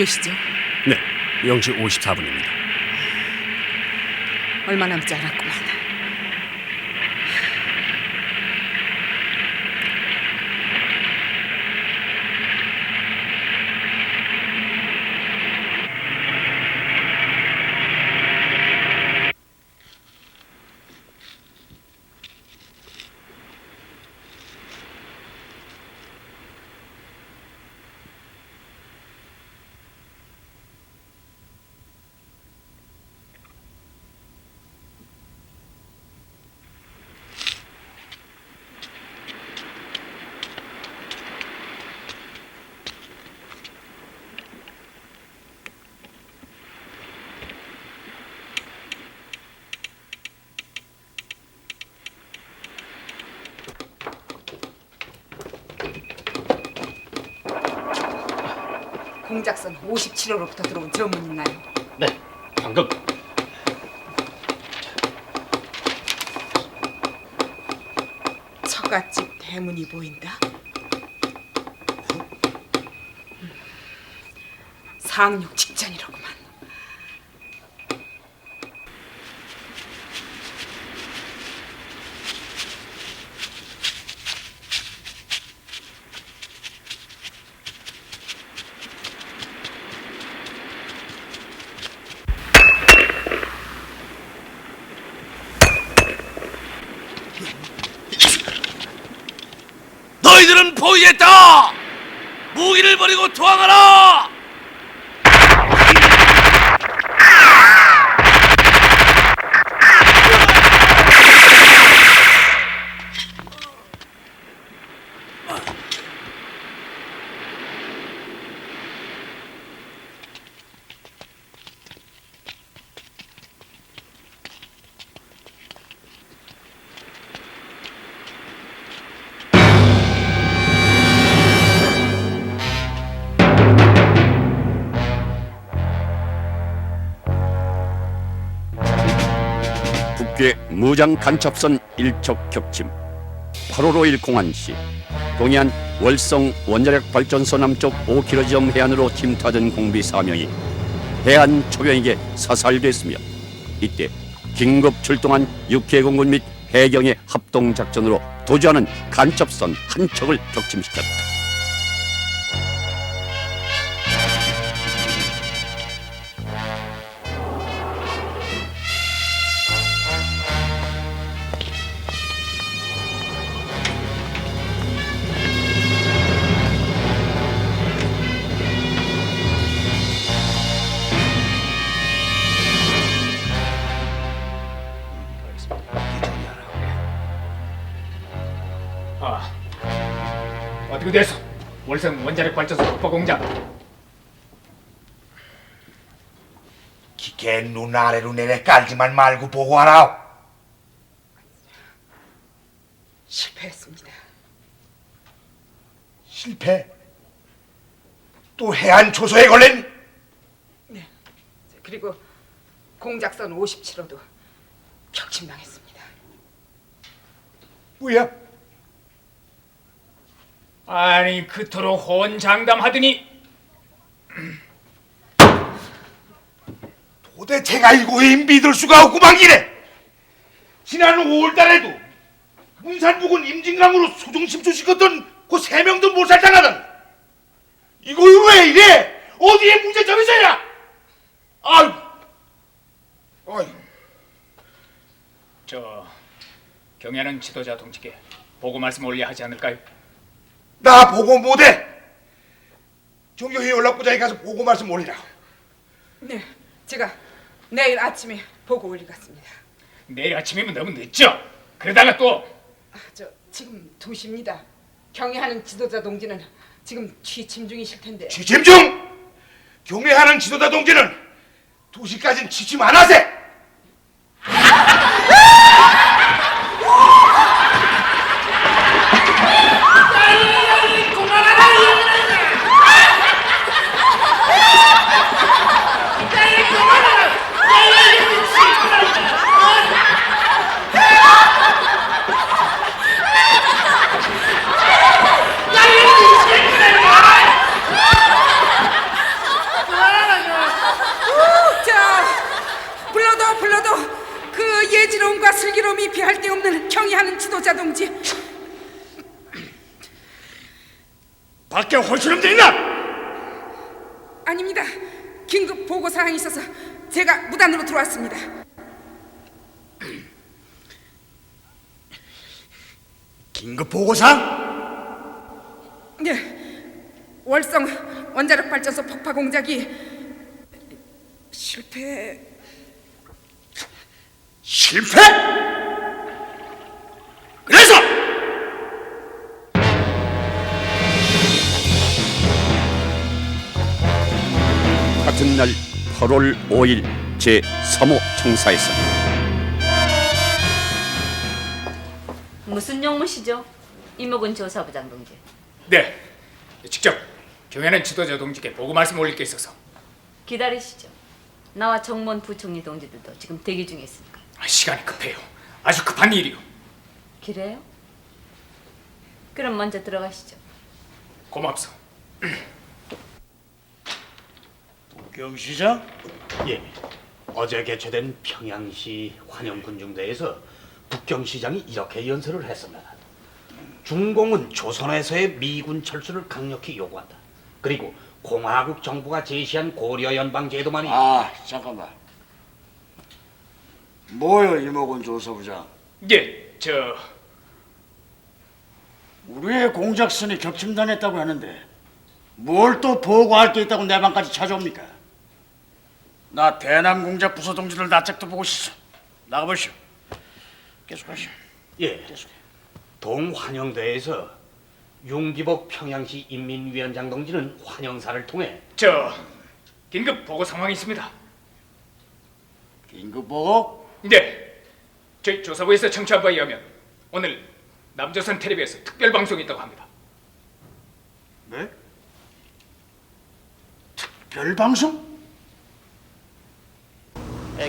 부르시죠? 네, 0시 54분입니다. 얼마 남지 않았구만. 공작선 57호로부터 들어온 전문 있나요? 네, 방금. 처갓집 대문이 보인다. 4학년 직전이로구만. 너희들은 포위했다! 무기를 버리고 투항하라! 북괴 무장 간첩선 일척 격침 8.551 공안시 동해안 월성 원자력 발전소 남쪽 5km 지점 해안으로 침투하던 공비 4명이 해안 초병에게 사살됐으며 이때 긴급 출동한 육해공군 및 해경의 합동작전으로 도주하는 간첩선 한 척을 격침시켰다. 어떻게 됐어? 월성 원자력 발전소 폭파 공작. 기계 눈 아래로 내려 깔지만 말고 보고하라. 실패했습니다. 실패? 또 해안 초소에 걸린? 네. 그리고 공작선 57호도 격침당했습니다. 뭐야? 아니 그토록 호언장담하더니 도대체가 이거 믿을 수가 없구만 이래. 지난 5월달에도 문산부군 임진강으로 소중심초 시켰던 그 3명도 몰살당하던 이거 왜 이래? 어디에 문제점이 있어야? 아유, 저 경애하는 지도자 동지께 보고 말씀 올려야 하지 않을까요? 나 보고 못해. 정경희 연락부장에 가서 보고 말씀 올리라. 네, 제가 내일 아침에 보고 올리겠습니다. 내일 아침이면 너무 늦죠? 그러다가 또 지금 2시입니다. 경애하는 지도자 동지는 지금 취침 중이실 텐데. 취침 중! 경애하는 지도자 동지는 2시까지는 취침 안 하세! 불러도 그 예지로움과 슬기로움이 비할 데 없는 경의하는 지도자 동지. 밖에 홀수름들 있나? 아닙니다. 긴급 보고 사항이 있어서 제가 무단으로 들어왔습니다. 긴급 보고상? 네, 월성 원자력 발전소 폭파 공작이 실패. 그래서 같은 날 8월 5일 제3호 청사에서 무슨 용무시죠? 이목은 조사부장 동지. 네, 직접 경애하는 지도자 동지께 보고 말씀 올릴 게 있어서. 기다리시죠. 나와 정문 부총리 동지들도 지금 대기 중에 있으니까. 시간이 급해요. 아주 급한 일이요. 그래요? 그럼 먼저 들어가시죠. 고맙소. 경시장? 예. 어제 개최된 평양시 환영군중대회에서 북경시장이 이렇게 연설을 했습니다. 중공은 조선에서의 미군 철수를 강력히 요구한다. 그리고 공화국 정부가 제시한 고려 연방 제도만이 잠깐만. 뭐요, 이목원 조사부장? 예, 우리의 공작선이 격침당했다고 하는데 뭘 또 보고할 게 있다고 내 방까지 찾아옵니까? 나 대남 공작 부서 동지들 낯짝도 보고 싶어. 나가보시오. 계속하시오. 예. 동환영대회에서 윤기복 평양시 인민위원장 동지는 환영사를 통해 긴급 보고 상황이 있습니다. 긴급 보고? 네, 저희 조사부에서 청취한 바에 의하면 오늘 남조선 텔레비에서 특별 방송이 있다고 합니다. 네? 특별방송?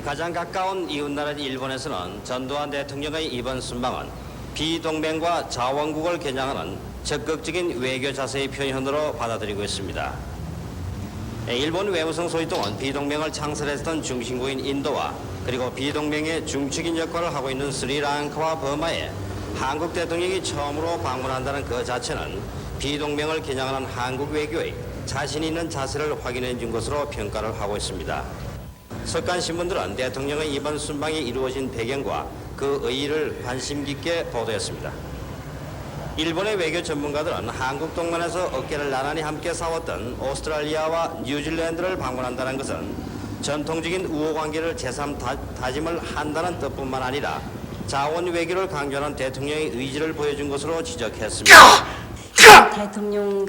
가장 가까운 이웃나라인 일본에서는 전두환 대통령의 이번 순방은 비동맹과 자원국을 겨냥하는 적극적인 외교 자세의 표현으로 받아들이고 있습니다. 일본 외무성 소위통은 비동맹을 창설했던 중심국인 인도와 그리고 비동맹의 중축인 역할을 하고 있는 스리랑카와 버마에 한국 대통령이 처음으로 방문한다는 그 자체는 비동맹을 겨냥하는 한국 외교의 자신 있는 자세를 확인해 준 것으로 평가를 하고 있습니다. 석간 신문들은 대통령의 이번 순방이 이루어진 배경과 그 의의를 관심 깊게 보도했습니다. 일본의 외교 전문가들은 한국 동만에서 어깨를 나란히 함께 싸웠던 오스트랄리아와 뉴질랜드를 방문한다는 것은 전통적인 우호 관계를 재삼 다짐을 한다는 뜻뿐만 아니라 자원 외교를 강조하는 대통령의 의지를 보여준 것으로 지적했습니다. 대통령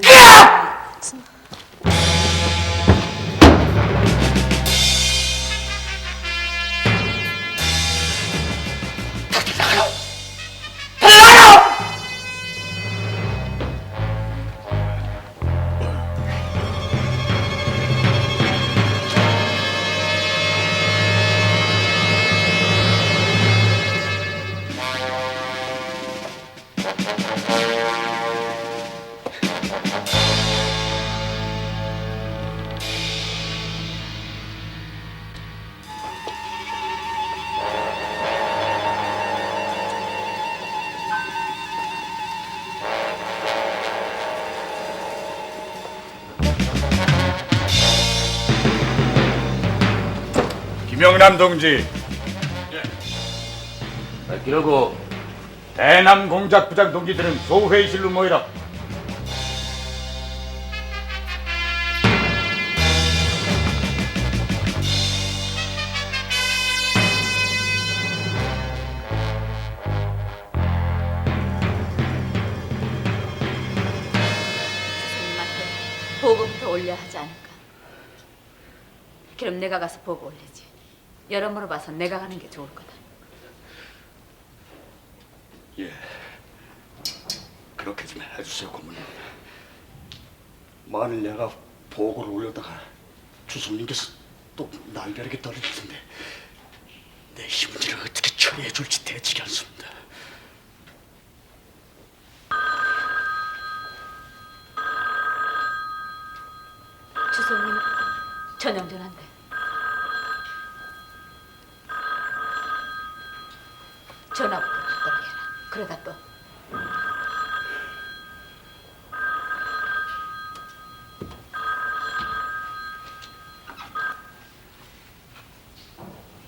김영남 동지. 그리고 대남 공작 부장 동지들은 소회의실로 모이라. 스님한테 보고부터 올려야 하지 않을까? 그럼 내가 가서 보고 올리지. 여러모로 봐서 내가 가는 게 좋을 거다. 예. 그렇게 좀 해주세요, 고문님. 만일 내가 보고를 올렸다가 주성님께서 또 날벼락에 떨어질 텐데 내 이 문제를 어떻게 처리해 줄지 대치기 않습니다. 주소님 전형 전한데. 전화부터 받도록 해라. 그러다 또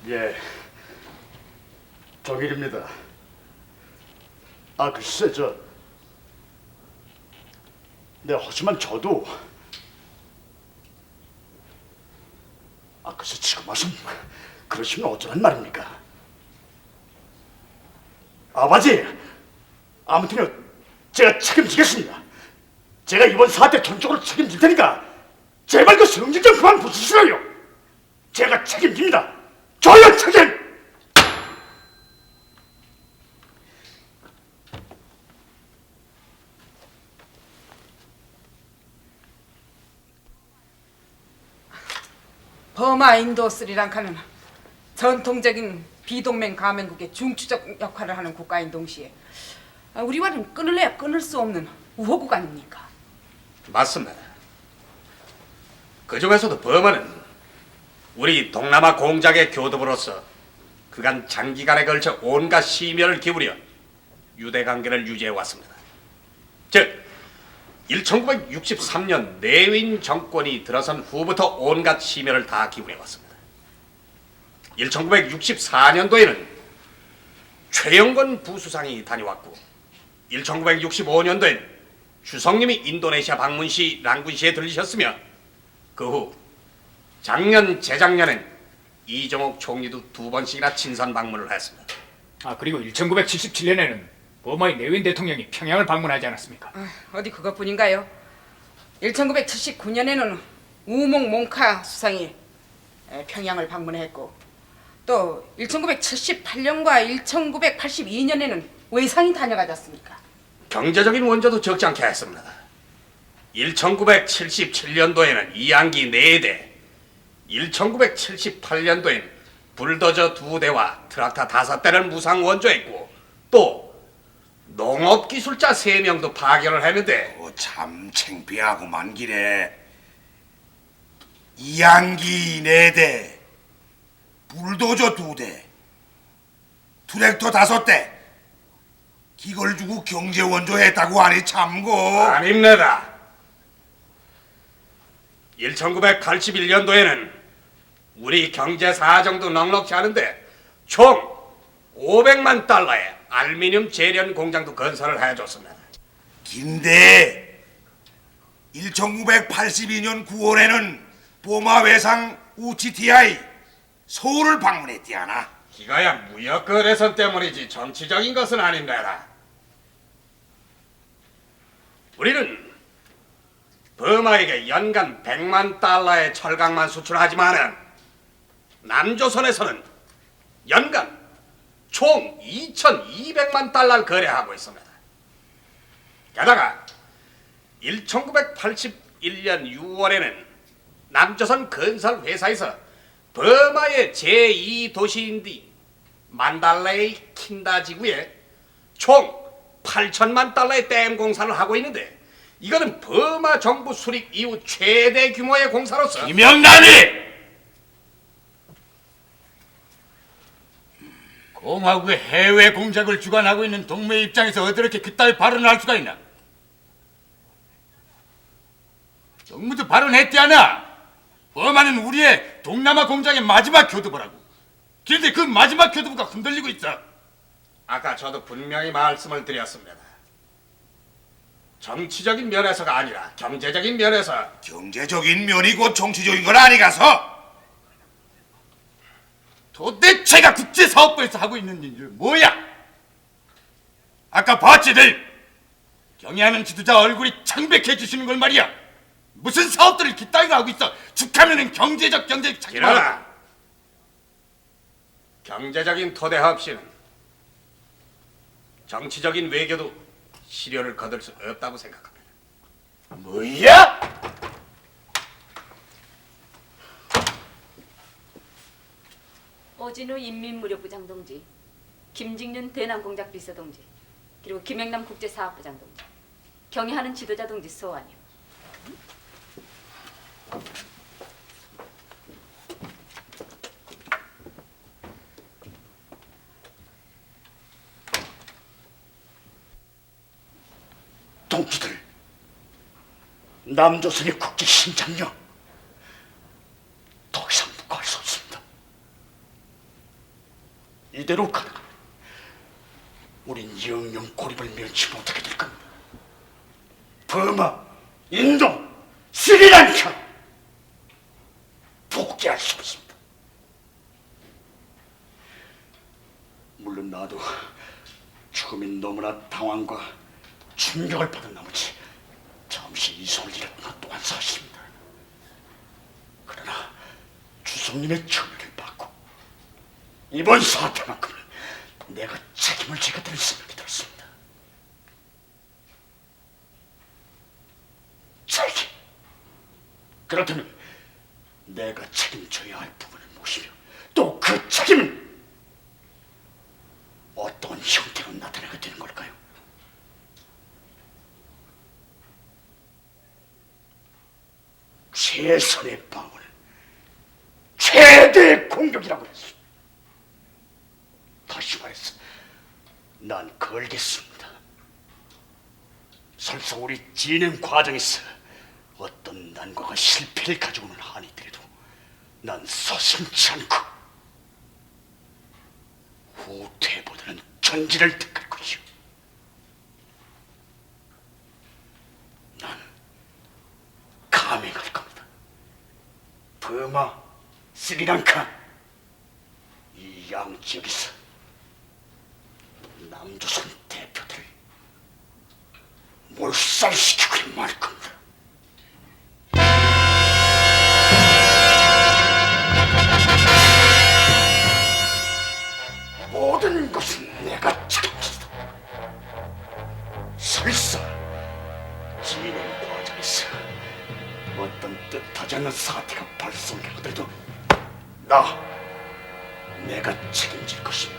예, 저길입니다. 아, 글쎄, 네, 하지만 저도 글쎄 지금 와서 그러시면 어쩌란 말입니까? 아버지, 아무튼요, 제가 책임지겠습니다. 제가 이번 사태 전적으로 책임질 테니까 제발 그 성질 좀 그만 부수시라요. 제가 책임집니다. 저요 책임! 버마 인도 스리랑카는 전통적인 비동맹 가맹국의 중추적 역할을 하는 국가인 동시에 우리와는 끊을래야 끊을 수 없는 우호국 아닙니까? 맞습니다. 그 중에서도 버마는 우리 동남아 공작의 교두부로서 그간 장기간에 걸쳐 온갖 심혈을 기울여 유대 관계를 유지해 왔습니다. 즉 1963년 내윈 정권이 들어선 후부터 온갖 심혈을 다 기울여 왔습니다. 1964년도에는 최영건 부수상이 다녀왔고 1965년도엔 주성님이 인도네시아 방문 시 랑군 시에 들리셨으며 그 후 작년 재작년엔 이정옥 총리도 2번씩이나 친선 방문을 했습니다. 그리고 1977년에는 버마의 내윈 대통령이 평양을 방문하지 않았습니까? 어디 그것뿐인가요? 1979년에는 우몽 몽카 수상이 평양을 방문했고 또 1978년과 1982년에는 외상이 다녀가졌습니까? 경제적인 원조도 적지 않게 했습니다. 1977년도에는 이양기 4대, 1978년도엔 불도저 2대와 트랙터 5대를 무상 원조했고 또 농업기술자 3명도 파견을 했는데 참 창피하고만 기래. 이양기 4대, 불도저 2대, 트랙터 5대 이걸 주고 경제원조 했다고 하니 참고. 아닙니다. 1981년도에는 우리 경제 사정도 넉넉지 않은데 총 500만 달러의 알루미늄 재련 공장도 건설을 해줬습니다. 긴데 1982년 9월에는 보마 외상 우치티아이 서울을 방문했디아나. 이거야 무역 거래선 때문이지 정치적인 것은 아닙니다. 우리는 버마에게 연간 100만 달러의 철강만 수출하지만은 남조선에서는 연간 총 2,200만 달러를 거래하고 있습니다. 게다가 1981년 6월에는 남조선 건설 회사에서 버마의 제2도시인 만달레이 킨다 지구에 총 8천만 달러의 댐 공사를 하고 있는데 이거는 버마 정부 수립 이후 최대 규모의 공사로서 김영란이! 공화국의 해외 공작을 주관하고 있는 동맹 입장에서 어떻게 그따위 발언을 할 수가 있나? 정부도 발언했지 않아? 버마는 우리의 동남아 공작의 마지막 교두보라고. 그런데 그 마지막 교두보가 흔들리고 있어. 아까 저도 분명히 말씀을 드렸습니다. 정치적인 면에서가 아니라 경제적인 면에서. 경제적인 면이 곧 정치적인 건 아니가서. 도대체가 국제사업부에서 하고 있는 일 뭐야? 아까 봤지들 경애하는 지도자 얼굴이 창백해지시는 걸 말이야. 무슨 사업들을 기따위로 하고 있어. 죽하면은 경제적 그러나 경제적인 토대 없이는 정치적인 외교도 실효를 거둘 수 없다고 생각합니다. 뭐야? 오진우 인민무력부장 동지, 김직윤 대남공작 비서 동지, 그리고 김영남 국제사업부장 동지, 경애하는 지도자 동지 소환이요. 동지들, 남조선의 국기 신장력 더 이상 묵과할 수 없습니다. 이대로 가다가 우린 영영 고립을 면치 못하게 될 겁니다. 버마, 인도, 스리랑카 복귀할 수 없습니다. 물론 나도 죽음이 너무나 당황과 충격을 받은 나머지 잠시 이성을 잃었던 것 또한 사실입니다. 그러나 주성님의 천명을 받고 이번 사태만큼은 내가 책임을 지게 될 생각이 들었습니다. 책임! 그렇다면 내가 책임져야 할 부분을 모시며 또 그 책임은 어떤 형태로 나타나게 되는 걸까요? 최선의 방어는 최대의 공격이라고 했어. 다시 말해서 난 걸겠습니다. 설사 우리 진행 과정에서 어떤 난과가 실패를 가져오는 한이 있더라도 난 서슴지 않고 후퇴보다는 전진을 택할 것이오. 난 감행할 겁니다. 버마, 스리랑카 이 양 지역에서 남조선 대표들을 몰살시키고 말 겁니다. 모든 것은 내가 책임진다. 설사 진행 과정에서 어떤 뜻하지 않는 사태가 발생하더라도 내가 책임질 것이며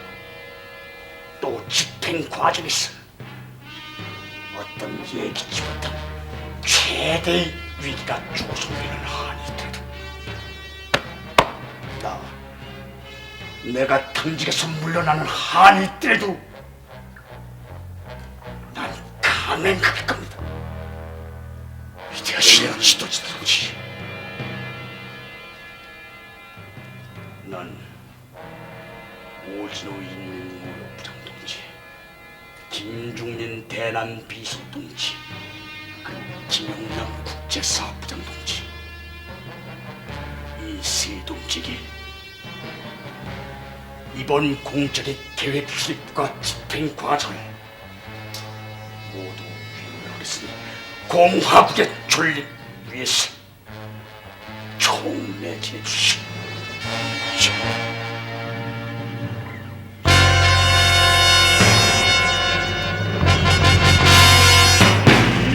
또 집행 과정에서 어떤 예기치 못한 최대의 위기가 조성되는 한이 있더라도 내가 당직에서 물러나는 한이 있더라도 난 감행할 겁니다. 위대하신 지도자들이지. 난 오진호 인민무역부장 동지, 김중민 대남 비서 동지, 그리고 김영남 국제사업부장 동지, 이 세 동지에게 이번 공작의 계획 수립과 집행 과정을 모두 위임하겠으니 공화국의 존립 위해서 총매진해 주시오.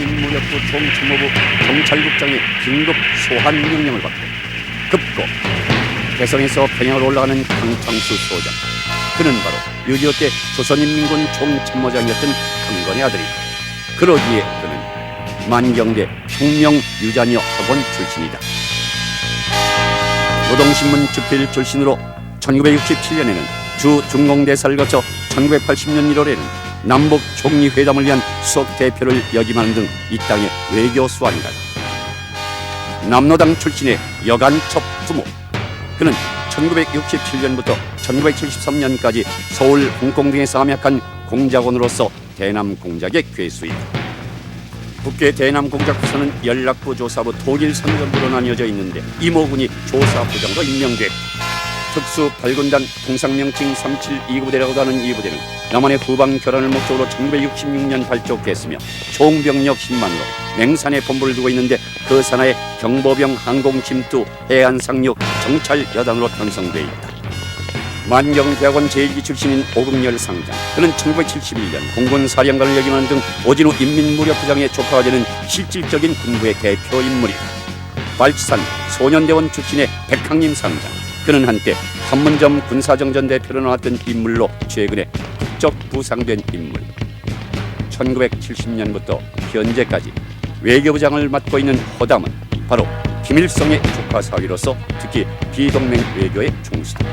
인민무력부 총참모부 경찰국장의 긴급 소환 명령을 받고 급고 개성에서 평양으로 올라가는 강창수 소장. 그는 바로 6.25 때 조선인민군 총참모장이었던 강건의 아들이다. 그러기에 그는 만경대 혁명유자녀 학원 출신이다. 노동신문 집필 출신으로 1967년에는 주 중공대사를 거쳐 1980년 1월에는 남북 총리회담을 위한 수석대표를 역임하는 등 이 땅의 외교 수완을 가다. 남로당 출신의 여간첩 부모. 그는 1967년부터 1973년까지 서울, 홍콩 등에서 함약한 공작원으로서 대남 공작의 괴수이다. 국회 대남 공작 부서는 연락부, 조사부, 통일 선전부로 나뉘어져 있는데 이모군이 조사부장으로 임명됐다. 특수 8군단 통상명칭 372부대라고도 하는 이 부대는 남한의 후방 교란을 목적으로 1966년 발족됐으며 총병력 10만으로 맹산에 본부를 두고 있는데 그 산하에 경보병, 항공침투, 해안상륙, 정찰 여단으로 편성돼 있다. 만경대학원 제1기 출신인 오금열 상장. 그는 1971년 공군사령관을 역임하는 등 오진우 인민무력부장의 조카가 되는 실질적인 군부의 대표 인물이다. 발치산 소년대원 출신의 백항림 상장. 그는 한때 판문점 군사정전 대표로 나왔던 인물로 최근에 국적 부상된 인물. 1970년부터 현재까지 외교부장을 맡고 있는 허담은 바로 김일성의 조카 사위로서 특히 비동맹 외교의 총수다.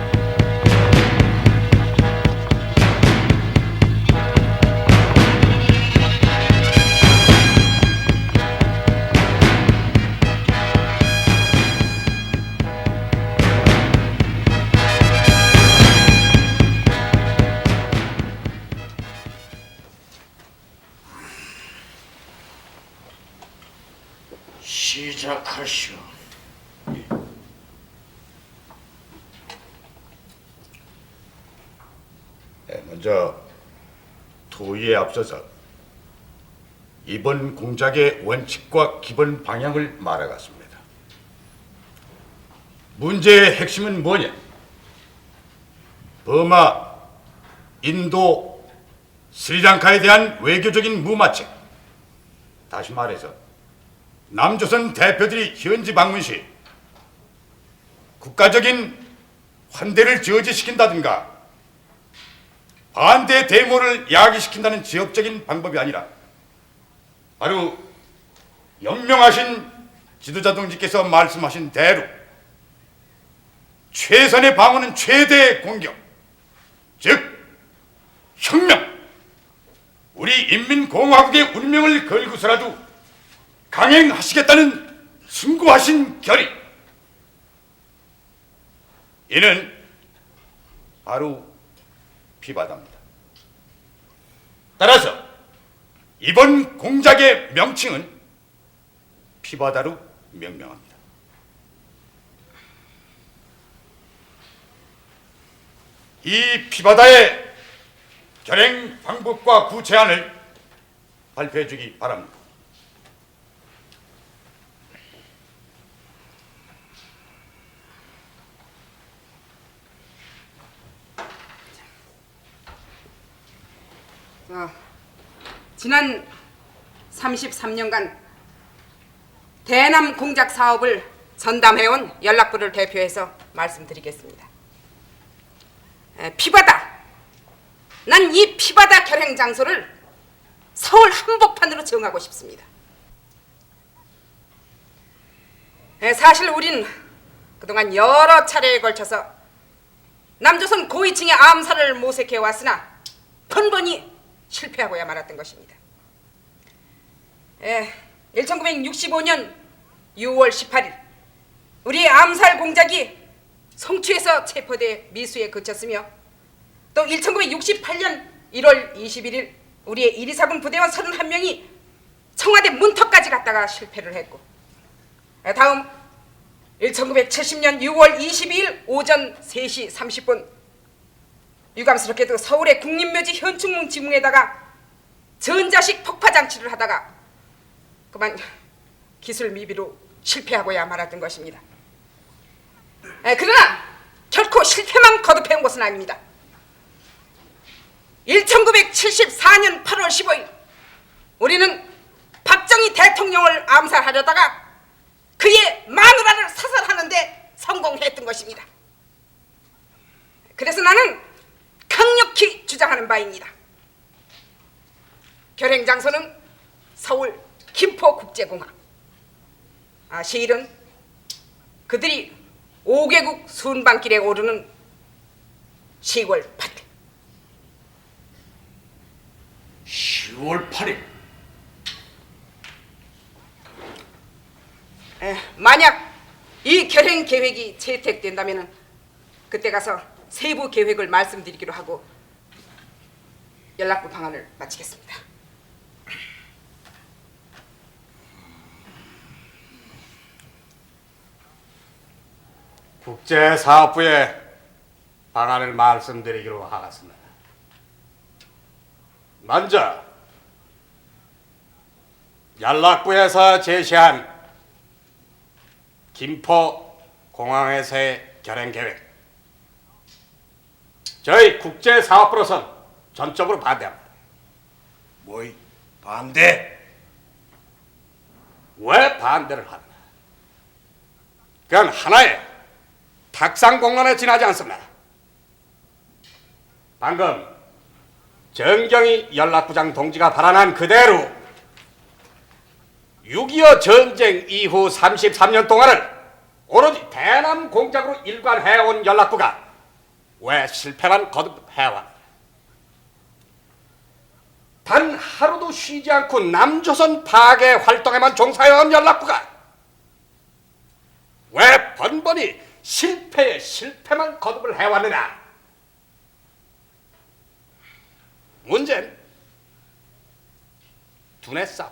시작하시오. 먼저 토의에 앞서서 이번 공작의 원칙과 기본 방향을 말하겠습니다. 문제의 핵심은 뭐냐? 버마, 인도, 스리랑카에 대한 외교적인 무마책. 다시 말해서 남조선 대표들이 현지 방문 시 국가적인 환대를 저지시킨다든가 반대 데모를 야기시킨다는 지역적인 방법이 아니라 바로 연명하신 지도자 동지께서 말씀하신 대로 최선의 방어는 최대의 공격, 즉 혁명, 우리 인민공화국의 운명을 걸고서라도 강행하시겠다는 숭고하신 결의. 이는 바로 피바다입니다. 따라서 이번 공작의 명칭은 피바다로 명명합니다. 이 피바다의 결행 방법과 구체안을 발표해 주기 바랍니다. 지난 33년간 대남 공작 사업을 전담해온 연락부를 대표해서 말씀드리겠습니다. 피바다, 난 이 피바다 결행 장소를 서울 한복판으로 정하고 싶습니다. 사실 우린 그동안 여러 차례에 걸쳐서 남조선 고위층의 암살을 모색해 왔으나 번번이 실패하고야 말았던 것입니다. 1965년 6월 18일 우리의 암살 공작이 성취해서 체포돼 미수에 그쳤으며 또 1968년 1월 21일 우리의 124군 부대원 31명이 청와대 문턱까지 갔다가 실패를 했고, 다음 1970년 6월 22일 오전 3시 30분 유감스럽게도 서울의 국립묘지 현충문 지붕에다가 전자식 폭파장치를 하다가 그만 기술 미비로 실패하고야 말았던 것입니다. 그러나 결코 실패만 거듭해온 것은 아닙니다. 1974년 8월 15일 우리는 박정희 대통령을 암살하려다가 그의 마누라를 사살하는데 성공했던 것입니다. 그래서 나는 강력히 주장하는 바입니다. 결행 장소는 서울 김포국제공항. 시일은 그들이 5개국 순방길에 오르는 10월 8일. 10월 8일. 만약 이 결행 계획이 채택된다면 그때 가서 세부 계획을 말씀드리기로 하고 연락부 방안을 마치겠습니다. 국제사업부의 방안을 말씀드리기로 하겠습니다. 먼저 연락부에서 제시한 김포공항에서의 결행계획, 저희 국제사업부로선 전적으로 반대합니다. 뭐이 반대? 왜 반대를 하느냐? 그건 하나의 탁상공론에 지나지 않습니다. 방금 정경희 연락부장 동지가 발언한 그대로 6.25 전쟁 이후 33년 동안을 오로지 대남 공작으로 일관해온 연락부가 왜 실패만 거듭해왔느냐? 단 하루도 쉬지 않고 남조선 파괴 활동에만 종사해온 연락부가 왜 번번이 실패에 실패만 거듭을 해왔느냐? 문제는 두뇌 싸움.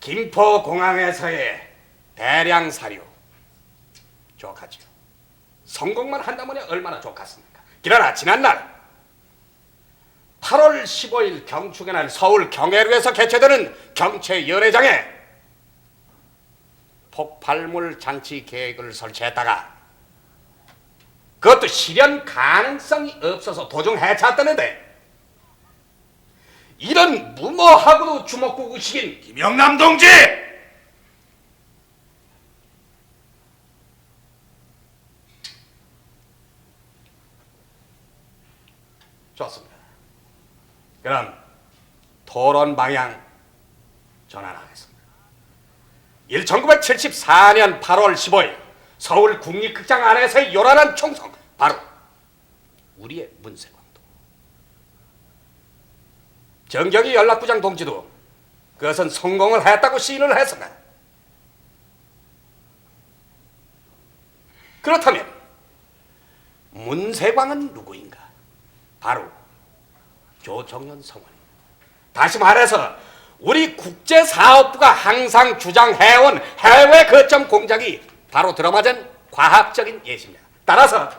김포공항에서의 대량 사료 좋겠죠. 성공만 한다면 얼마나 좋겠습니까? 그러나 지난날 8월 15일 경축의 날 서울 경회루에서 개최되는 경체연회장에 폭발물 장치 계획을 설치했다가 그것도 실현 가능성이 없어서 도중 해체했다는데 이런 무모하고도 주먹구구식인 김영남 동지! 좋습니다. 그럼 토론 방향 전환하겠습니다. 1974년 8월 15일 서울 국립극장 안에서의 요란한 총성, 바로 우리의 문세광도. 정경희 연락부장 동지도 그것은 성공을 했다고 시인을 했습니다. 그렇다면 문세광은 누구인가? 바로 조정연 성원입니다. 다시 말해서 우리 국제사업부가 항상 주장해온 해외 거점 공작이 바로 들어맞은 과학적인 예시입니다. 따라서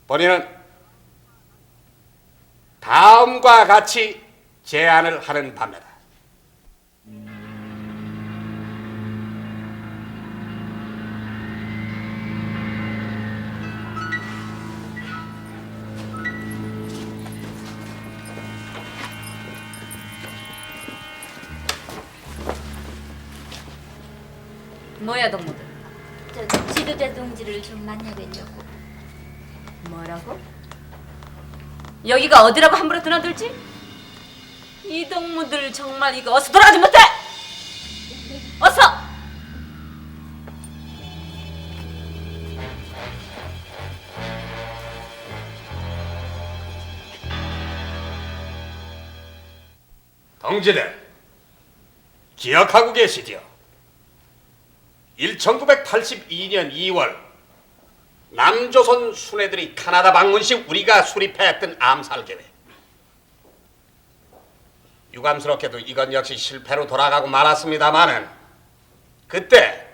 본인은 다음과 같이 제안을 하는 바입니다. 뭐야 동무들? 저 지도자 동지를 좀 만나뵈려고. 뭐라고? 여기가 어디라고 함부로 드나들지? 이 동무들 정말 이거 어서 돌아가지 못해! 어서! 동지들 기억하고 계시죠? 1982년 2월 남조선 순회들이 카나다 방문 시 우리가 수립했던 암살 계획. 유감스럽게도 이건 역시 실패로 돌아가고 말았습니다마는 그때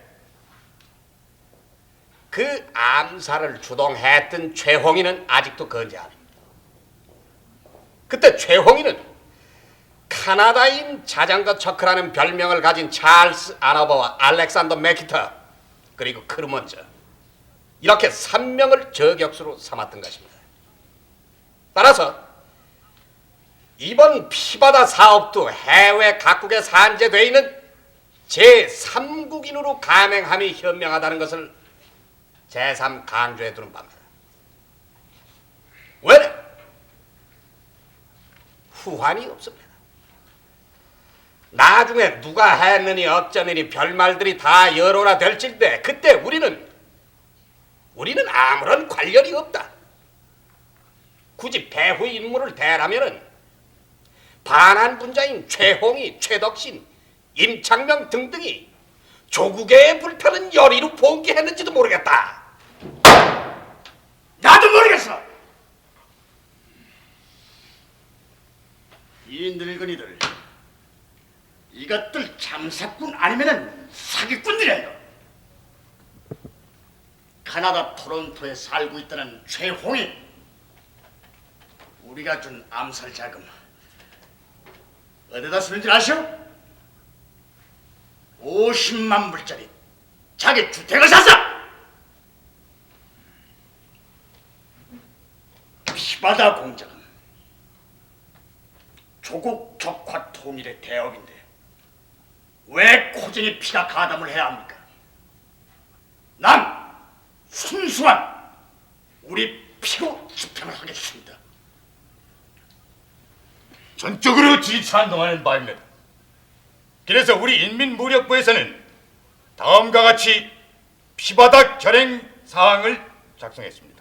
그 암살을 주동했던 최홍희는 아직도 건재합니다. 그때 최홍희는 카나다인 자전거 척크라는 별명을 가진 찰스 아너버와 알렉산더 맥키터 그리고 크루먼저 이렇게 3명을 저격수로 삼았던 것입니다. 따라서 이번 피바다 사업도 해외 각국에 산재되어 있는 제3국인으로 감행함이 현명하다는 것을 제3 강조해 두는 바입니다. 왜? 후환이 없습니다. 나중에 누가 했느니 어쩌느니 별말들이 다 여론화 될진데 그때 우리는 아무런 관련이 없다. 굳이 배후 인물을 대라면은 반한 분자인 최홍희, 최덕신, 임창명 등등이 조국의 불타는 열의로 봉기했는지도 모르겠다. 나도 모르겠어. 이 늙은이들 이것들 참사꾼 아니면은 사기꾼들이에요. 카나다 토론토에 살고 있다는 최홍희, 우리가 준 암살 자금 어디다 쓰는지 아시오? 50만 불짜리 자기 주택을 샀어. 피바다 공작은 조국 적화 통일의 대업인데 왜 고전히 피가 가담을 해야 합니까? 난 순수한 우리 피로 집행을 하겠습니다. 전적으로 지지찬동하는 바입니다. 그래서 우리 인민무력부에서는 다음과 같이 피바다 결행 사항을 작성했습니다.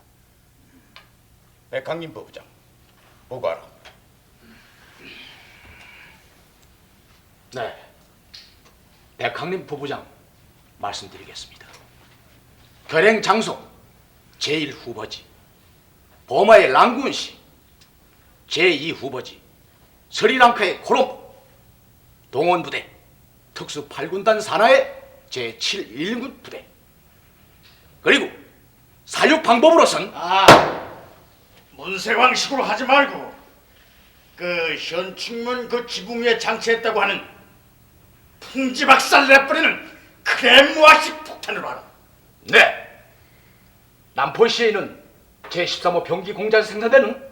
백항림 부부장, 보고하라. 네, 백항림 부부장 말씀드리겠습니다. 결행 장소 제1후보지 버마의 랑군시, 제2후보지 스리랑카의 콜롬보, 동원부대, 특수 8군단 산하의 제7 1군 부대. 그리고 사육 방법으로선 문세왕식으로 하지 말고 그 현충문 그 지붕 위에 장치했다고 하는 풍지박살 내버리는 크레모아식 폭탄으로 하라. 네. 남포시에는 제13호 병기 공장에서 생산되는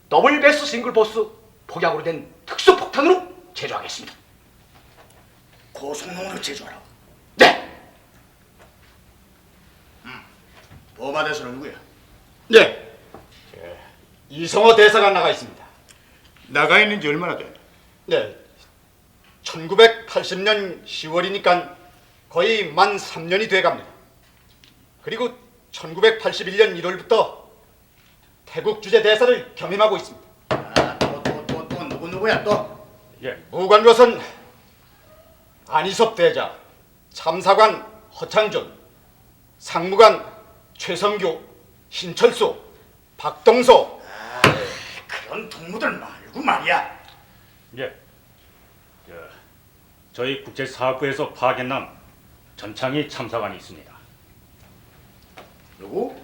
더블 베스 싱글 보스 폭약으로 된 특수 폭탄으로 제조하겠습니다. 고성능으로 제조하라. 네. 보마대수는 누구야? 네. 이성호 대사가 나가 있습니다. 나가 있는 지 얼마나 돼? 네. 1980년 10월이니까 거의 만 3년이 돼갑니다. 그리고 1981년 1월부터 태국 주재 대사를 겸임하고 있습니다. 또 누구야 또? 무관로선 안희섭 대자, 참사관 허창준, 상무관 최성규, 신철수, 박동서. 그런 동무들 말고 말이야. 저희 국제사업부에서 파견남 전창희 참사관이 있습니다. 누구?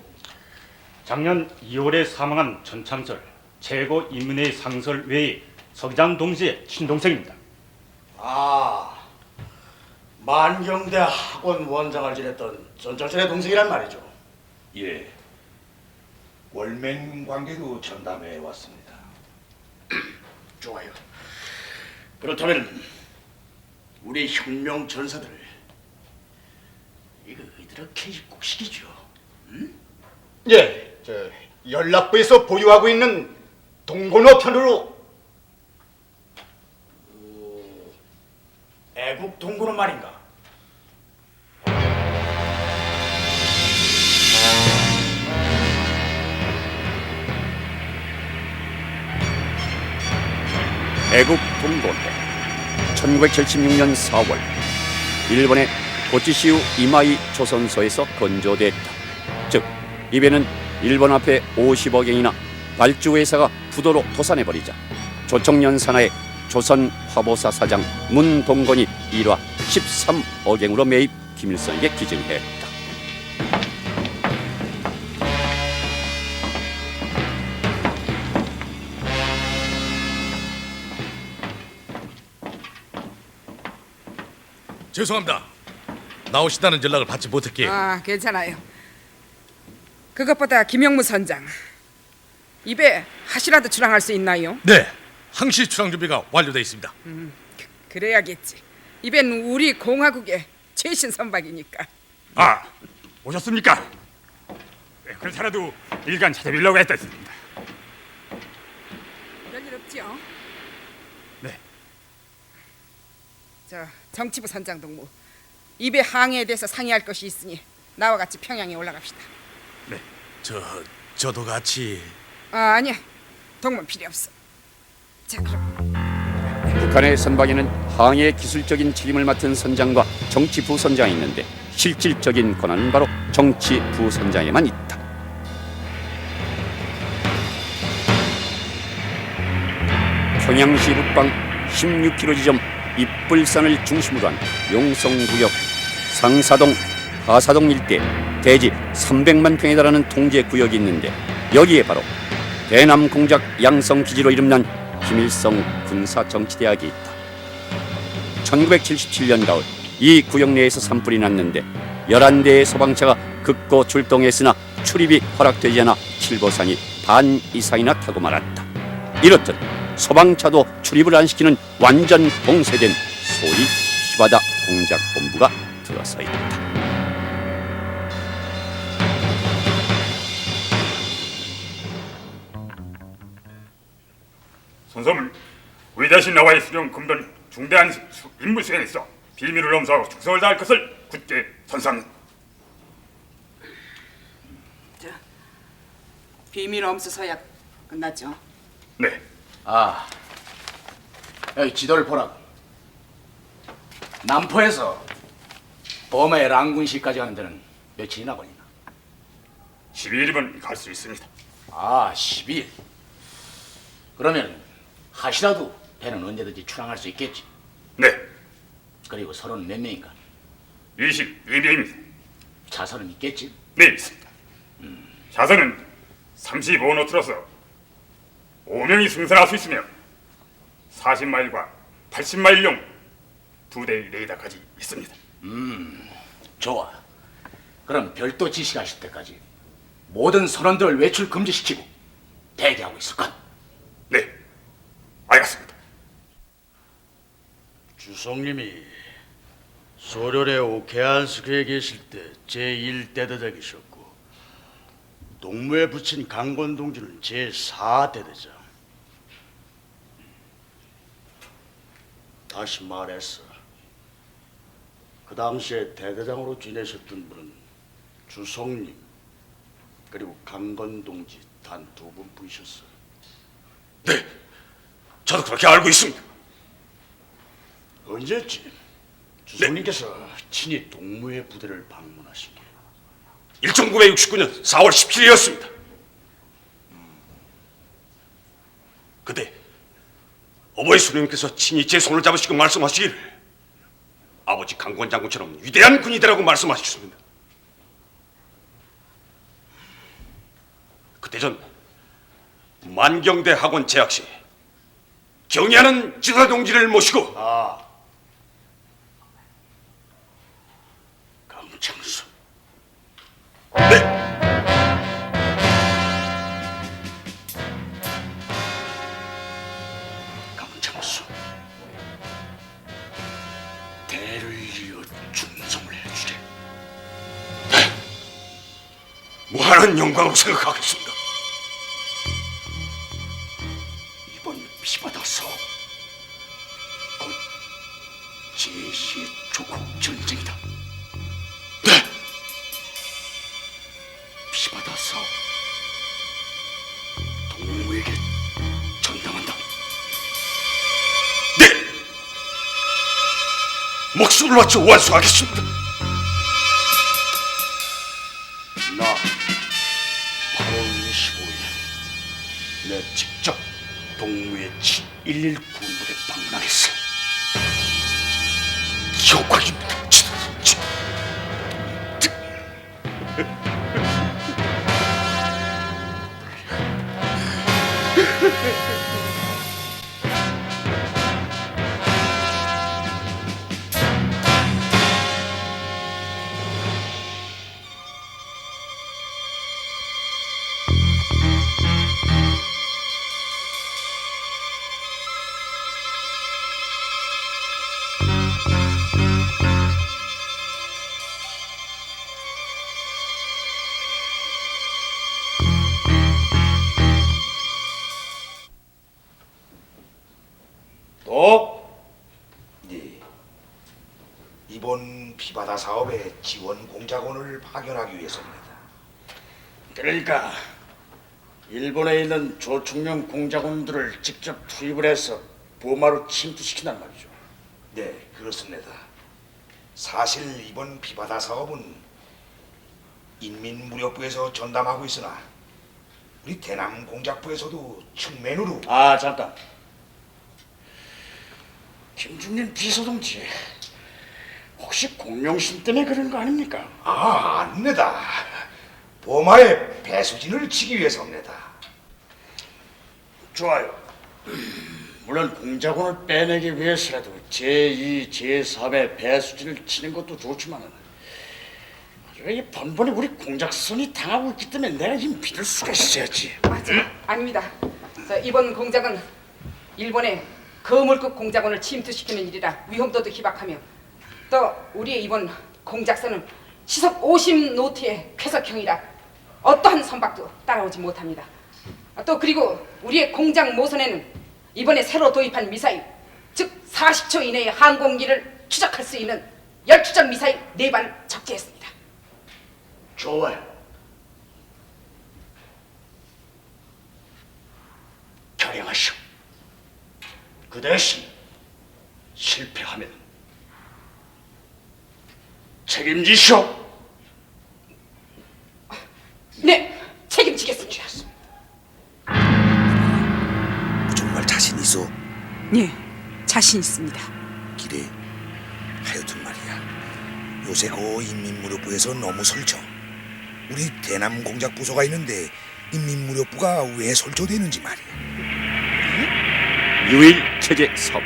작년 2월에 사망한 전참설 최고 인민회의 상설 외의 서기장 동지의 친동생입니다. 만경대 학원 원장을 지냈던 전철의 동생이란 말이죠. 예. 월맹 관계도 전담해 왔습니다. 좋아요. 그렇다면 우리 혁명 전사들 이거 이렇게 입국시키죠. 예, 연락부에서 보유하고 있는 동건호 편으로. 애국 동구는 말인가? 애국 동고회 1976년 4월 일본의 고치시우 이마이 조선소에서 건조됐다. 즉 이 배는 일본 앞에 50억엔이나 발주회사가 부도로 도산해버리자 조총련 산하의 조선 화보사 사장 문동건이 일화 13억엔으로 매입 김일성에게 기증했다. 죄송합니다. 나오시다는 연락을 받지 못했기에. 괜찮아요. 그것보다 김영무 선장, 입에 하시라도 출항할 수 있나요? 네, 항시 출항 준비가 완료되어 있습니다. 그래야겠지. 입엔 우리 공화국의 최신 선박이니까. 오셨습니까? 그렇더라도 일간 찾아뵈려고 했었습니다. 별일 없지요? 네. 저 정치부 선장 동무, 입의 항해에 대해서 상의할 것이 있으니 나와 같이 평양에 올라갑시다. 네. 저도 같이. 아니야, 동무 필요 없어. 자, 그럼. 북한의 선박에는 항해 기술적인 책임을 맡은 선장과 정치부 선장이 있는데 실질적인 권한은 바로 정치부 선장에만 있다. 평양시 북방 16km 지점 입불산을 중심으로 한 용성구역 상사동, 하사동 일대 대지 300만 평에 달하는 통제구역이 있는데 여기에 바로 대남공작 양성기지로 이름난 김일성 군사정치대학이 있다. 1977년 가을 이 구역 내에서 산불이 났는데 11대의 소방차가 급고 출동했으나 출입이 허락되지 않아 킬보산이 반 이상이나 타고 말았다. 이렇듯 소방차도 출입을 안 시키는 완전 봉쇄된 소위 피바다 공작본부가 들어서 있다. 선서문 위대하신 나와의 수령 금전 중대한 임무 수행에서 비밀을 엄수하고 충성을 다할 것을 굳게 선상. 비밀 엄수 서약 끝났죠? 네. 여기 지도를 보라고. 남포에서 범의 랑군시까지 가는 데는 며칠이나 걸리나? 12일이면 갈 수 있습니다. 10일. 그러면 하시라도 배는 언제든지 출항할 수 있겠지. 네, 그리고 서로는 몇 명인가? 22명입니다. 자선은 있겠지? 네, 있습니다. 자선은 35노트로서 5명이 승선할 수 있으며 40마일과 80마일용 2대의 레이더까지 있습니다. 좋아. 그럼 별도 지시하실 때까지 모든 선원들을 외출 금지시키고 대기하고 있을 것. 네, 알겠습니다. 주성님이 소련의 오케안스크에 계실 때 제1대대장이셨고 동무에 붙인 강권동지는 제4대대장. 다시 말해서 그 당시에 대대장으로 지내셨던 분은 주성님 그리고 강건동지 단 2분뿐이셨어요. 네, 저도 그렇게 알고 있습니다. 언제쯤 주성님께서 친히 동무의 부대를 방문하신 게? 1969년 4월 17일이었습니다. 그때 어머니 수령님께서 친히 제 손을 잡으시고 말씀하시기를 아버지 강권 장군처럼 위대한 군이다라고 말씀하셨습니다. 그때 전 만경대 학원 재학 시 경의하는 지도자 동지를 모시고 강창수. 네, 강창수. 대를 이어 충성을 해주래. 무한한 영광으로 생각하겠습니다. 이번 피바다서 곧 제시의 조국 전쟁이다. 네, 피바다서 동무에게 전당한다. 네, 목숨을 바쳐 완수하겠습니다. 나 8월 25일 내 직접 동무의 119 군부대 방문하겠어. 영광입니다. 네, 이번 피바다 사업에 지원 공작원을 파견하기 위해서입니다. 그러니까 일본에 있는 조총련 공작원들을 직접 투입을 해서 보마로 침투시킨단 말이죠. 네, 그렇습니다. 사실 이번 피바다 사업은 인민무력부에서 전담하고 있으나 우리 대남 공작부에서도 측면으로 잠깐. 김중년 비서동지 혹시 공명심 때문에 그런 거 아닙니까? 아닙니다. 보마의 배수진을 치기 위해서입니다. 좋아요. 물론 공작원을 빼내기 위해서라도 제2, 제3의 배수진을 치는 것도 좋지만은 이 번번이 우리 공작선이 당하고 있기 때문에 내가 이 믿을 수가 있어야지. 아닙니다. 이번 공작은 일본의 거물급 공작원을 침투시키는 일이라 위험도도 희박하며 또 우리의 이번 공작선은 시속 50노트의 쾌속형이라 어떠한 선박도 따라오지 못합니다. 또 그리고 우리의 공작 모선에는 이번에 새로 도입한 미사일, 즉 40초 이내에 항공기를 추적할 수 있는 열추적 미사일 4발 적재했습니다. 좋아요. 결행하시오. 그 대신 실패하면 책임지시오. 네, 책임지겠습니다. 정말 자신 있어? 네, 자신 있습니다. 기래. 하여튼 말이야. 요새 그 인민무료부에서 너무 설쳐. 우리 대남 공작 부서가 있는데 인민무료부가 왜 설쳐되는지 말이야. 유일 체제 사부,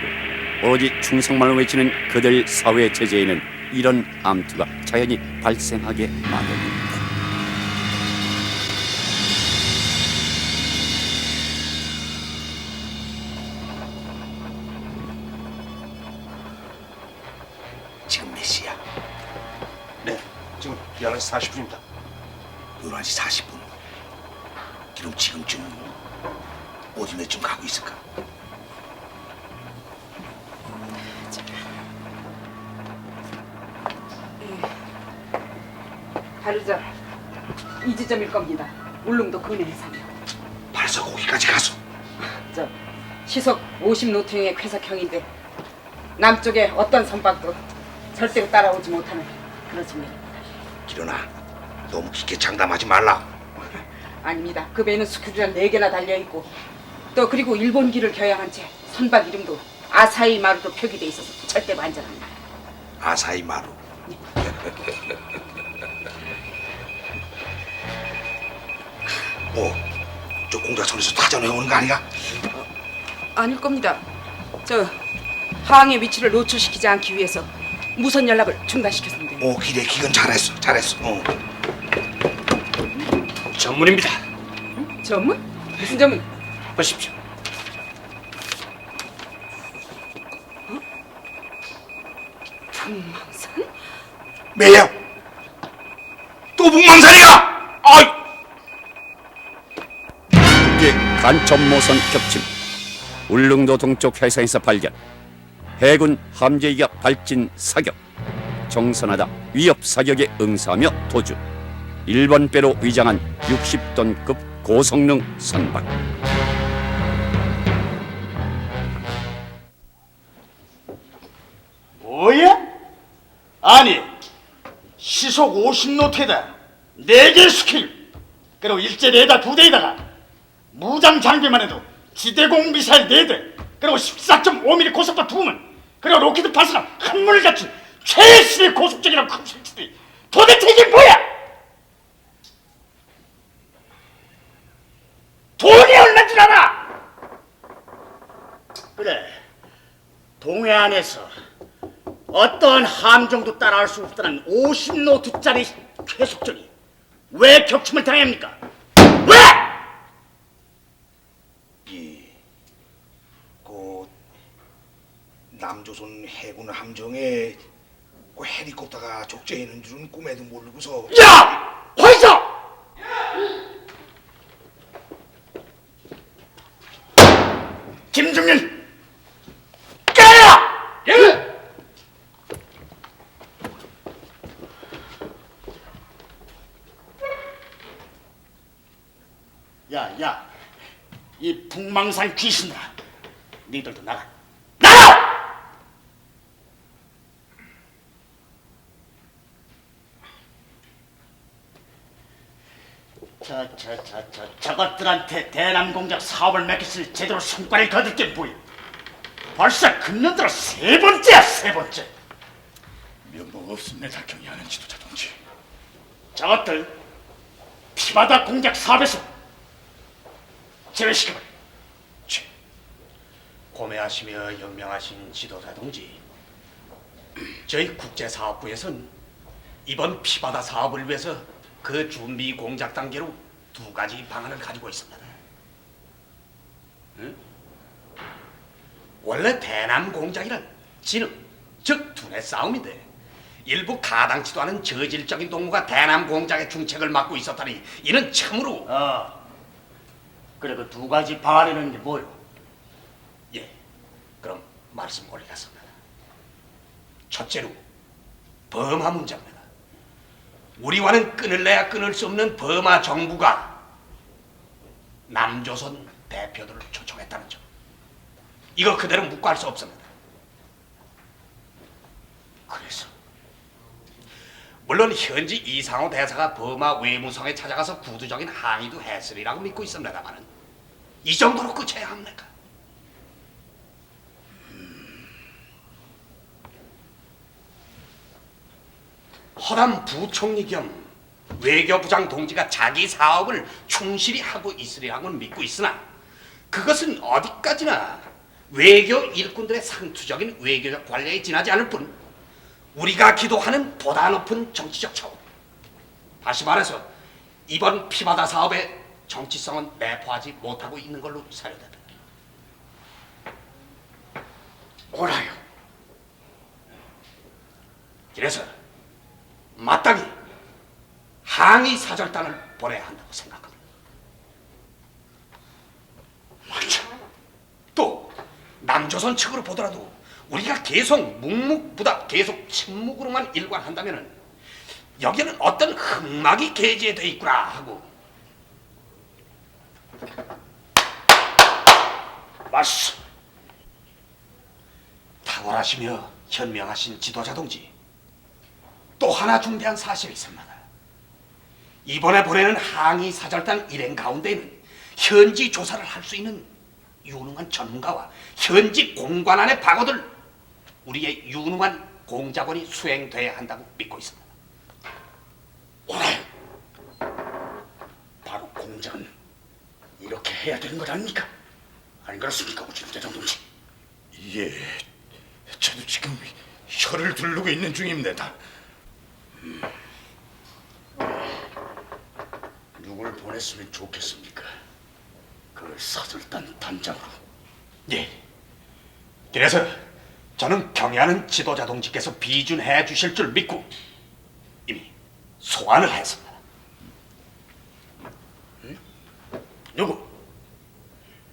오로지 충성만을 외치는 그들 사회 체제에는 이런 암투가 자연히 발생하게 마련입니다. 지금 몇 시야? 네, 지금 11시 40분입니다. 11시 40분. 그럼 지금쯤 어디쯤 가고 있을까? 바로 이 지점일 겁니다. 울릉도 근해해상이요. 벌써 거기까지 가서? 저 시속 50노트형의 쾌석형인데 남쪽에 어떤 선박도 절대로 따라오지 못하는 그런 선명입니다. 기련아, 너무 깊게 장담하지 말라. 아닙니다. 그 배에는 스크류가 4개나 달려있고 또 그리고 일본기를 겨냥한 채 선박 이름도 아사히 마루로 표기돼 있어서 절대 안전합니다. 아사히 마루. 저 공작선에서 타전해 오는 거 아니야? 아닐 겁니다. 저 항의 위치를 노출시키지 않기 위해서 무선 연락을 중단시켰습니다. 기래, 기건 잘했어. 전문입니다. 전문? 무슨 전문? 보십시오. 북망산? 매야! 또 북망산이야! 아이! 국제 간첩 모선 겹침, 울릉도 동쪽 해상에서 발견, 해군 함재기가 발진 사격, 정선하다 위협 사격에 응사하며 도주, 일본 배로 위장한 60톤급 고성능 선박. 뭐야? 아니, 시속 50노트에다 4개 스킬, 그리고 일제 레이더 2대에다가 무장 장비만 해도 지대공 미사일 4대, 그리고 14.5mm 고속도 2문, 그리고 로켓 발사랑 한문을 갖춘 최신의 고속적이라는 큰 설치들이 도대체 이게 뭐야? 돈이 얼마인 줄 알아? 그래, 동해안에서 어떠한 함정도 따라할 수 없다는 50노트짜리 최속전이 왜 격침을 당합니까? 왜? 남조선 해군 함정에 그 헬리콥터가 적재해 있는 줄은 꿈에도 모르고서. 야! 화이자! 김중년! 깨라! 예! 야, 이 북망산 귀신들아, 니들도 나가. 나가! 저것들한테 대남 공작 사업을 맡겼을 제대로 성과를 거둘 게 뭐야? 벌써 금년 들어 3번째야, 3번째. 면목 없습니다, 경의하는 지도자 동지. 저것들 피바다 공작 사업에서 제외시켜버려. 고매하시며 영명하신 지도자 동지, 저희 국제사업부에서는 이번 피바다 사업을 위해서 그 준비 공작 단계로 2가지 방안을 가지고 있습니다. 응? 원래 대남 공작이란 진흙, 즉 두뇌 싸움인데 일부 가당치도 않은 저질적인 동무가 대남 공작의 중책을 맡고 있었다니 이는 참으로. 그래, 그 2가지 방안이라는 게 뭐요? 예, 그럼 말씀 올리겠습니다. 첫째로 범화 문제입니다. 우리와는 끊을래야 끊을 수 없는 버마 정부가 남조선 대표들을 초청했다는 점, 이거 그대로 묵과할 수 없습니다. 그래서 물론 현지 이상호 대사가 버마 외무성에 찾아가서 구두적인 항의도 했으리라고 믿고 있습니다만은 이 정도로 끝쳐야 합니까? 허남 부총리 겸 외교부장 동지가 자기 사업을 충실히 하고 있으리라고는 믿고 있으나 그것은 어디까지나 외교 일꾼들의 상투적인 외교적 관례에 지나지 않을 뿐 우리가 기도하는 보다 높은 정치적 차원, 다시 말해서 이번 피바다 사업의 정치성은 내포하지 못하고 있는 걸로 사료된다. 옳아요. 그래서 마땅히 항의 사절단을 보내야 한다고 생각합니다. 맞아. 또 남조선 측으로 보더라도 우리가 계속 묵묵부답 계속 침묵으로만 일관한다면은 여기는 어떤 흑막이 게재되어 있구나 하고. 맞소. 탁월하시며 현명하신 지도자 동지, 또 하나 중대한 사실이 있습니다. 이번에 보내는 항의 사절단 일행 가운데에는 현지 조사를 할 수 있는 유능한 전문가와 현지 공관안에 박어둘 우리의 유능한 공작원이 수행돼야 한다고 믿고 있습니다. 옳아요. 바로 공작은 이렇게 해야 되는 것 아닙니까? 아닌 그렇습니까, 오진우 대장동지? 예, 저도 지금 혀를 두르고 있는 중입니다. 누굴 보냈으면 좋겠습니까? 그 사절단 단장으로. 예. 그래서 저는 경애하는 지도자 동지께서 비준해 주실 줄 믿고 이미 소환을 했습니다. 누구?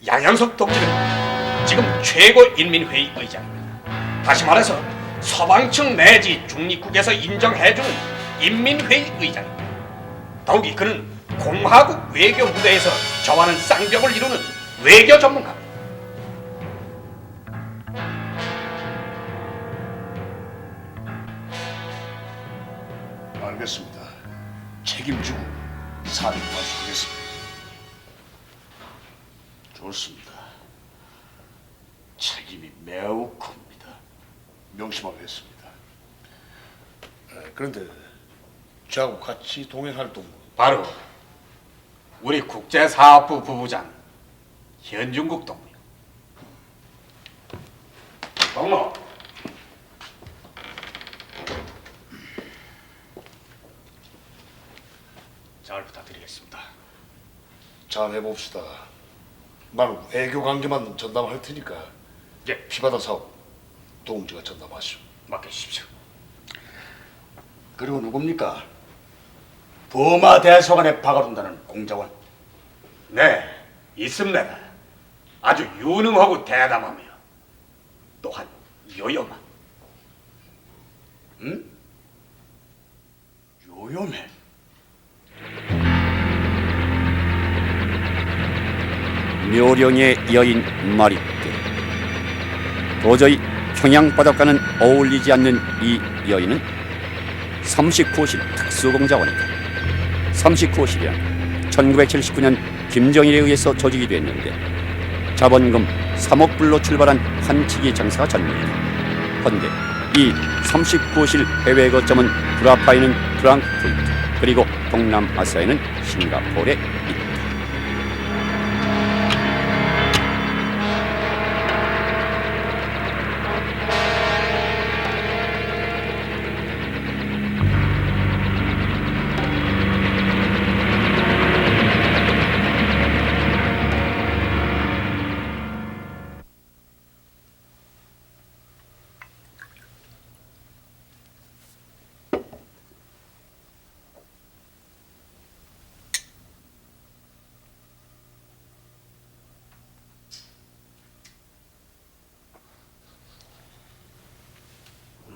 양현석 동지는 지금 최고인민회의 의장입니다. 다시 말해서 서방층 내지 중립국에서 인정해주는 인민회의 의장입니다. 더욱이 그는 공화국 외교 무대에서 저와는 쌍벽을 이루는 외교 전문가입니다. 알겠습니다. 책임지고 사를 마주하겠습니다. 좋습니다. 책임이 매우 큽니다. 명심하겠습니다. 그런데 저하고 같이 동행활동 바로 우리 국제사업부 부부장 현중국 동무. 동무. 잘 부탁드리겠습니다. 잘 해봅시다. 나는 외교 관계만 전담할 테니까 예, 피바다 사업 동지가 전담하시오. 맡겨주십시오. 그리고 누굽니까? 버마 대사관에 박아둔다는 공작원. 네, 있습니다. 아주 유능하고 대담하며 또한 요염한. 응? 요염해. 묘령의 여인 마리떼. 도저히 평양바닷과는 어울리지 않는 이 여인은 39호실 특수공작원이다. 39호실이란 1979년 김정일에 의해서 조직이 됐는데 자본금 3억 불로 출발한 한치기 장사가 전문이다. 헌데 이 39호실 해외 거점은 불아파에는 프랑크푸르트, 그리고 동남아시아에는 싱가포르에 있다.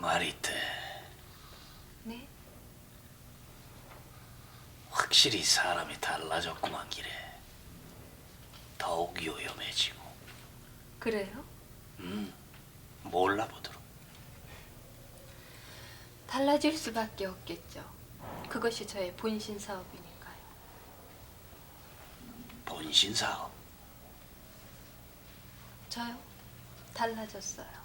마리떼. 네? 확실히 사람이 달라졌구만 기래. 더욱 요염해지고. 그래요? 몰라보도록. 달라질 수밖에 없겠죠. 그것이 저의 본신 사업이니까요. 본신 사업. 저요? 달라졌어요.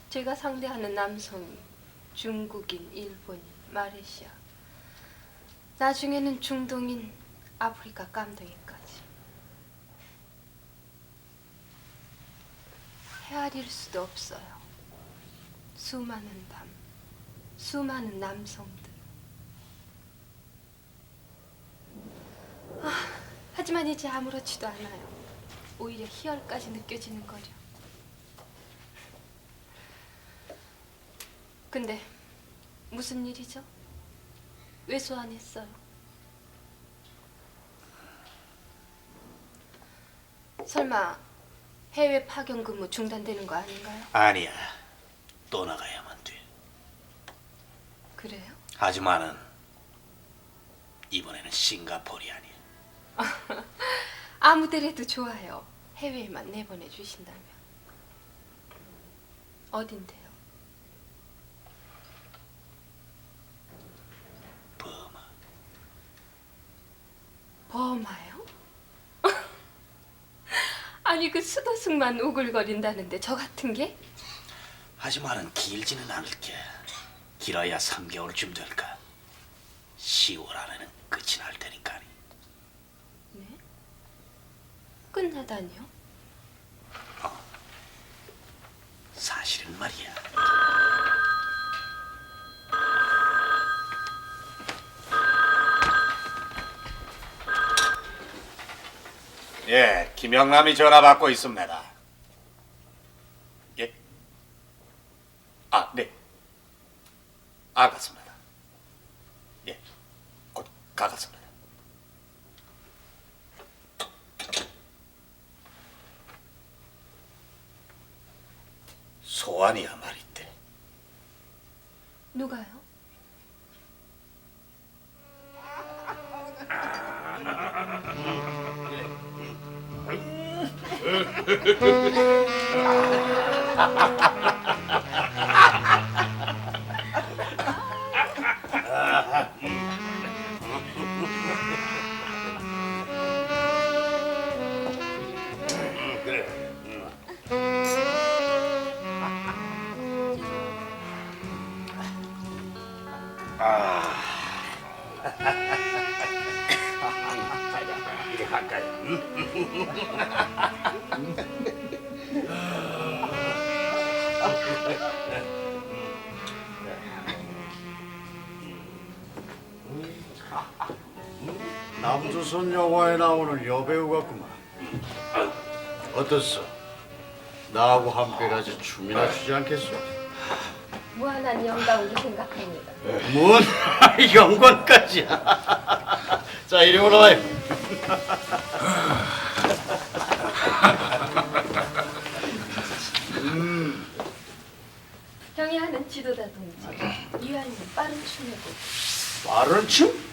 제가 상대하는 남성이 중국인, 일본인, 마레시아, 나중에는 중동인 아프리카 깜둥이까지. 헤아릴 수도 없어요. 수많은 밤, 수많은 남성들. 하지만 이제 아무렇지도 않아요. 오히려 희열까지 느껴지는 거죠. 근데 무슨 일이죠? 왜 소환했어요? 설마 해외 파견 근무 중단되는 거 아닌가요? 아니야. 또 나가야만 돼. 그래요? 하지만은 이번에는 싱가포르이 아니야. 아무 데라도 좋아요. 해외에만 내보내 주신다면. 어딘데요? 버마요? 아니 그 수도승만 오글거린다는데 저 같은 게? 하지만은 길지는 않을게. 길어야 3개월쯤 될까. 10월 안에는 끝이 날 테니까. 네? 끝나다니요? 사실은 말이야. 예, 김영남이 전화 받고 있습니다. 예? 아, 네. 알겠습니다. 예, 곧 가겠습니다. 소환이야 말인데. 누가요? 이리 갈까요? 남조선 영화에 나오는 여배우 같구만. 어떻소? 나하고 함께 가서 춤이나 추지 않겠소? 무한한 영광으로 생각합니다. 뭔 영광까지야. 자, 이리 올라와요. 형이 하는 지도자 동지, 유한이는 빠른 춤이고. 빠른 춤?